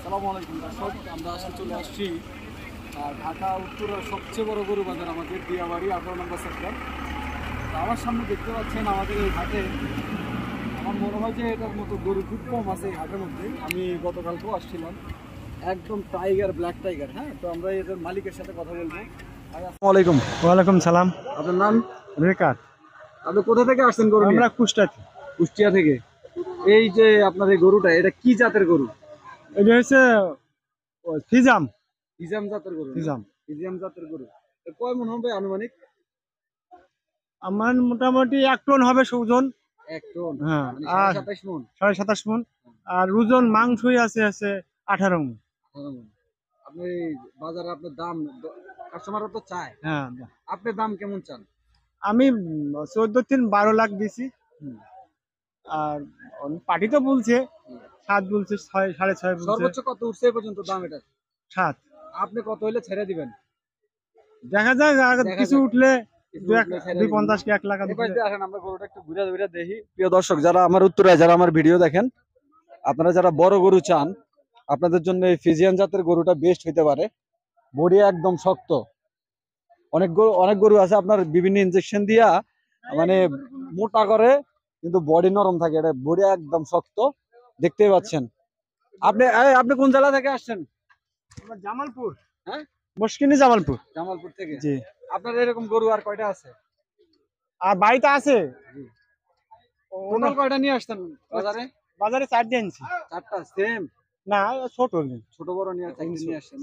আসসালামু আলাইকুম দর্শক, আমরা আজকে চলে আসছি ঢাকা উত্তরের সবচেয়ে বড় গরু বাজার আমাদের দিয়াবাড়ি 18 নম্বর সেক্টর। তো আমার সামনে দেখতে পাচ্ছেন আমাদের এই হাটে আমার মনে হয় যে এটার মতো গরু খুব কম আছে এই হাটের মধ্যে। আমি গতকালকেও আসছিলাম, একদম টাইগার, ব্ল্যাক টাইগার। হ্যাঁ, তো আমরা এদের মালিকের সাথে কথা বলবো। আসসালামু আলাইকুম। ওয়ালাইকুম সালাম। আপনার নাম? রেকার। আপনি কোথা থেকে আসছেন গরু নিয়ে? আমরা কুষ্টাতে। কুষ্টিয়া থেকে। এই যে আপনার এই গরুটা, এটা কি জাতের গরু? এটা হচ্ছে ফিজাম। ফিজিয়াম জাতের গরু? ফিজাম ফিজিয়াম জাতের গরু। কয় মন হবে আনুমানিক? আমার মোটামুটি 1 টন হবে ওজন। 1 টন? হ্যাঁ, মানে আর 27.5 মন। 27.5 মন। আর ওজন মাংসই আছে 18 মন। আপনি বাজারে আপনার দাম, কাস্টমাররা তো চায়, হ্যাঁ, আপনি দাম কেমন চান? আমি 14-12 লাখ দিছি। আর পার্টি তো বলছে 7, বলছে 6, 6.5 বলছে। সর্বোচ্চ কত উঠছে এই পর্যন্ত দাম এটা? 7। আপনি কত হইলে ছেড়ে দিবেন? দেখা যাক, আর দেখা কিছু যাক। উঠলে কিছু উঠলে ছেড়ে দিবেন। 2.50 কি 1 লাখ এবার দিয়ে আসেন, আমরা গরুটা একটু ঘুরে ঘুরে দেখি। প্রিয় দর্শক, যারা আমার উত্তরে, যারা আমার ভিডিও দেখেন, আপনারা যারা বড় গরু চান, আপনাদের জন্য এই ফিজিয়ান জাতের গরুটা বেস্ট হইতে পারে। বডি একদম শক্ত। অনেক গরু আছে আপনার বিভিন্ন ইনজেকশন দিয়া মানে মোটা করে, কিন্তু বডি নরম থাকে। এটা বডি একদম শক্ত, দেখতেই পাচ্ছেন। আপনি কোন জেলা থেকে আসছেন? জামালপুর। হ্যাঁ, মুশকিনি জামালপুর। জামালপুর থেকে। জি। আপনার এরকম গরু আর কয়টা আছে? আর বাড়িতে আছে। টোটাল কয়টা নিয়ে আসছেন বাজারে? বাজারে 4 আনছি। 4টা সেম? না, ছোট ছোট বড় নিয়ে 4টা নিয়ে আসছেন।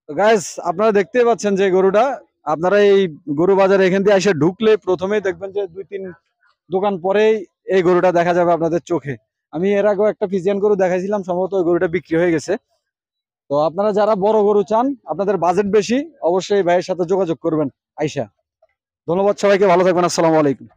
তো গাইস, আপনারা দেখতেই পাচ্ছেন যে গরুটা, আপনারা এই গরু বাজারে এখান দিয়ে এসে ঢুকলে প্রথমেই দেখবেন যে 2-3 দোকান পরেই এই গরুটা দেখা যাবে আপনাদের চোখে। আমি এর আগেও একটা ফিজিয়ান গরু দেখাইছিলাম, সম্ভবত ওই গরুটা বিক্রি হয়ে গেছে। তো আপনারা যারা বড় গরু চান, আপনাদের বাজেট বেশি, অবশ্যই ভাইয়ের সাথে যোগাযোগ করবেন আইসা। ধন্যবাদ সবাইকে, ভালো থাকবেন, আসসালামু আলাইকুম।